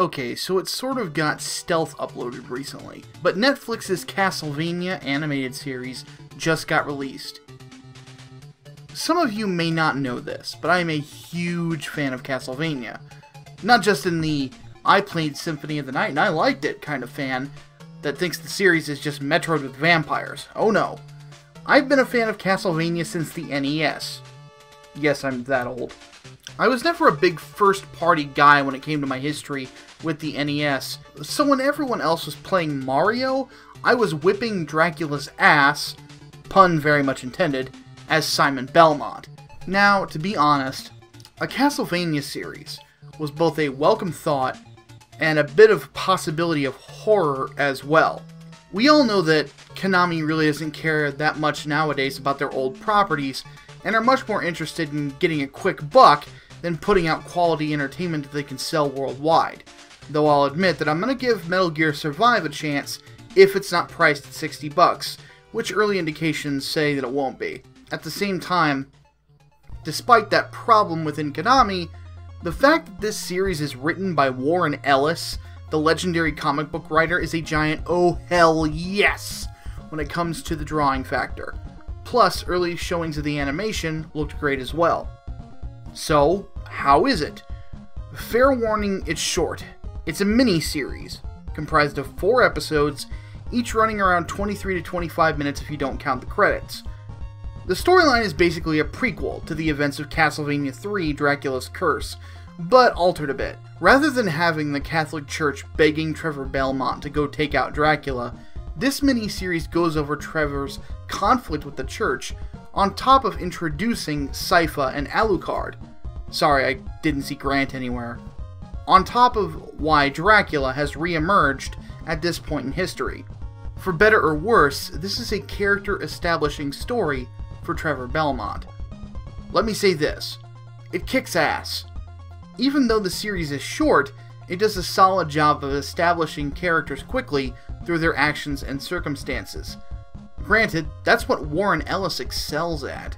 Okay, so it sort of got stealth uploaded recently, but Netflix's Castlevania animated series just got released. Some of you may not know this, but I am a huge fan of Castlevania. Not just in the I played Symphony of the Night and I liked it kind of fan that thinks the series is just Metroid with vampires. Oh no. I've been a fan of Castlevania since the NES. Yes, I'm that old. I was never a big first-party guy when it came to my history with the NES, so when everyone else was playing Mario, I was whipping Dracula's ass, pun very much intended, as Simon Belmont. Now, to be honest, a Castlevania series was both a welcome thought and a bit of possibility of horror as well. We all know that Konami really doesn't care that much nowadays about their old properties, and are much more interested in getting a quick buck than putting out quality entertainment that they can sell worldwide. Though I'll admit that I'm going to give Metal Gear Survive a chance if it's not priced at $60, which early indications say that it won't be. At the same time, despite that problem within Konami, the fact that this series is written by Warren Ellis, the legendary comic book writer, is a giant oh hell yes when it comes to the drawing factor. Plus, early showings of the animation looked great as well. So, how is it? Fair warning, it's short. It's a mini-series, comprised of 4 episodes, each running around 23 to 25 minutes if you don't count the credits. The storyline is basically a prequel to the events of Castlevania III, Dracula's Curse, but altered a bit. Rather than having the Catholic Church begging Trevor Belmont to go take out Dracula, this mini-series goes over Trevor's conflict with the Church, on top of introducing Sypha and Alucard. Sorry, I didn't see Grant anywhere. On top of why Dracula has re-emerged at this point in history. For better or worse, this is a character-establishing story for Trevor Belmont. Let me say this, it kicks ass. Even though the series is short, it does a solid job of establishing characters quickly through their actions and circumstances. Granted, that's what Warren Ellis excels at.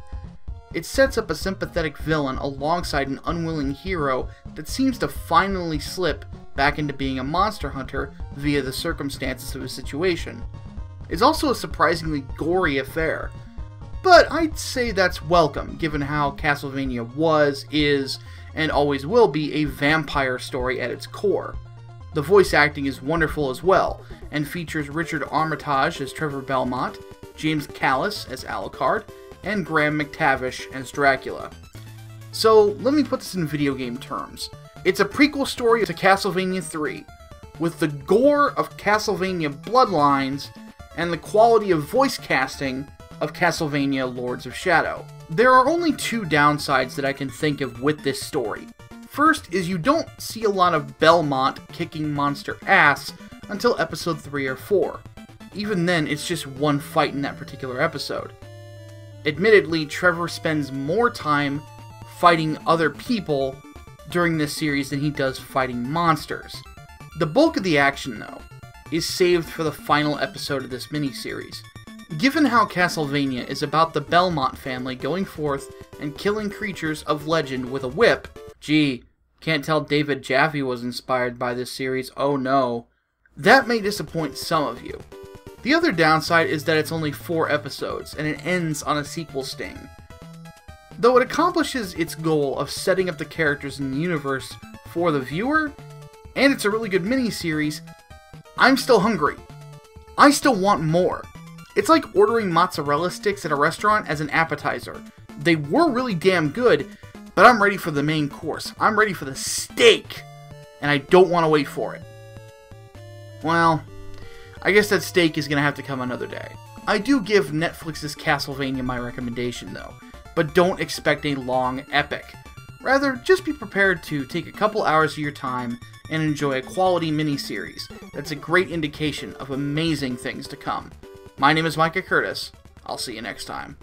It sets up a sympathetic villain alongside an unwilling hero that seems to finally slip back into being a monster hunter via the circumstances of his situation. It's also a surprisingly gory affair, but I'd say that's welcome given how Castlevania was, is, and always will be a vampire story at its core. The voice acting is wonderful as well, and features Richard Armitage as Trevor Belmont, James Callis as Alucard, and Graham McTavish as Dracula. So, let me put this in video game terms. It's a prequel story to Castlevania III, with the gore of Castlevania Bloodlines and the quality of voice casting of Castlevania Lords of Shadow. There are only 2 downsides that I can think of with this story. First is you don't see a lot of Belmont kicking monster ass until episode 3 or 4. Even then, it's just one fight in that particular episode. Admittedly, Trevor spends more time fighting other people during this series than he does fighting monsters. The bulk of the action, though, is saved for the final episode of this miniseries. Given how Castlevania is about the Belmont family going forth and killing creatures of legend with a whip, gee, can't tell David Jaffe was inspired by this series, oh no. That may disappoint some of you. The other downside is that it's only 4 episodes, and it ends on a sequel sting. Though it accomplishes its goal of setting up the characters in the universe for the viewer, and it's a really good miniseries, I'm still hungry. I still want more. It's like ordering mozzarella sticks at a restaurant as an appetizer. They were really damn good, but I'm ready for the main course. I'm ready for the steak, and I don't want to wait for it. Well, I guess that steak is going to have to come another day. I do give Netflix's Castlevania my recommendation though, but don't expect a long epic. Rather, just be prepared to take a couple hours of your time and enjoy a quality miniseries that's a great indication of amazing things to come. My name is Micah Curtis. I'll see you next time.